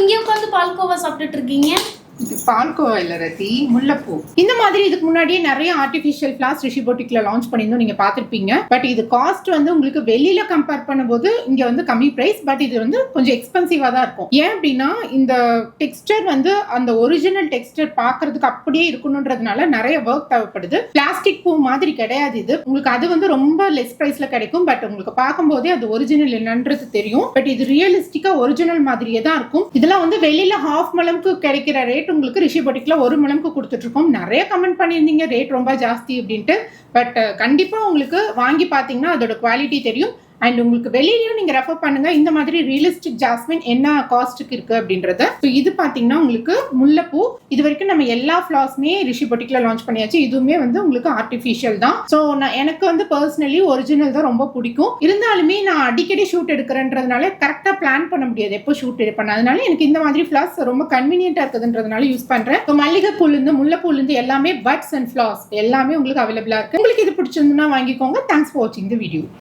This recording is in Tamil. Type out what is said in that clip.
இங்கே உட்காந்து பால்கோவா சாப்பிட்டுட்டு இருக்கீங்க? இது பால்கோவா இல்ல ரதி, முல்லைப்பூ. இந்த மாதிரி இதுக்கு முன்னாடியே நிறைய ஆர்டிஃபிஷியல் ஃபிளார்ஸ் ரிஷி பொட்டிக்ல லான்ச் பண்ணியிருந்தோம், நீங்க பார்த்திருப்பீங்க. பட் இது காஸ்ட் வந்து உங்களுக்கு வெளியில கம்பேர் பண்ணும்போது இங்க வந்து கம்மி பிரைஸ், பட் இது வந்து கொஞ்சம் எக்ஸ்பென்சிவா தான் இருக்கும். ஏன் அப்படின்னா இந்த டெக்ஸ்டர் வந்து அந்த ஒரிஜினல் டெக்ஸ்டர் பார்க்கிறதுக்கு அப்படியே இருக்கணும்ன்றதுனால நிறைய ஒர்க் தேவைப்படுது. பிளாஸ்டிக் பூ மாதிரி கிடையாது இது. உங்களுக்கு அது வந்து ரொம்ப லெஸ் பிரைஸ்ல கிடைக்கும், பட் உங்களுக்கு பார்க்கும்போதே அது ஒரிஜினல் என்னன்றது தெரியும். பட் இது ரியலிஸ்டிக்கா ஒரிஜினல் மாதிரியே தான் இருக்கும். இதெல்லாம் வந்து வெளியில ஹாஃப் மலம்க்கு கிடைக்கிற ரேட் உங்களுக்கு ரிஷி பொட்டிக்ல 1 மலம்க்கு கொடுத்துட்டு இருக்கோம். நிறைய கமெண்ட் பண்ணியிருந்தீங்க ரேட் ரொம்ப ஜாஸ்தி அப்படின்ட்டு. பட் கண்டிப்பா உங்களுக்கு வாங்கி பார்த்தீங்கன்னா அதோட குவாலிட்டி தெரியும். அண்ட் உங்களுக்கு வெளியிலயும் நீங்க ரெஃபர் பண்ணுங்க இந்த மாதிரி ரியலிஸ்டிக் ஜாஸ்மின் என்ன காஸ்ட்டுக்கு இருக்கு அப்படின்றத. இது பாத்தீங்கன்னா உங்களுக்கு முல்லைப்பூ. இது வரைக்கும் நம்ம எல்லா ஃபிளார்ஸுமே ரிஷி பொட்டிக்ல லான்ச் பண்ணியாச்சு. இதுவுமே வந்து உங்களுக்கு ஆர்டிஃபிஷியல் தான். ஸோ எனக்கு வந்து பர்சனலி ஒரிஜினல் தான் ரொம்ப பிடிக்கும். இருந்தாலுமே நான் அடிக்கடி ஷூட் எடுக்கிறேன்றதுனால கரெக்டா பிளான் பண்ண முடியாது எப்போ ஷூட் எடுப்பேன். அதனால எனக்கு இந்த மாதிரி ஃபிளார்ஸ் ரொம்ப கன்வீனியன்டா இருக்குதுன்றதுனால யூஸ் பண்றேன். ஸோ மல்லிகைப்பூல இருந்து முல்லைப்பூல இருந்து எல்லாமே பட்ஸ் அண்ட் ஃபிளார்ஸ் எல்லாமே உங்களுக்கு அவைலபிளா இருக்கு. உங்களுக்கு இது பிடிச்சிருந்தா வாங்கிக்கோங்க. தேங்க்ஸ் ஃபார் வாட்சிங் தி வீடியோ.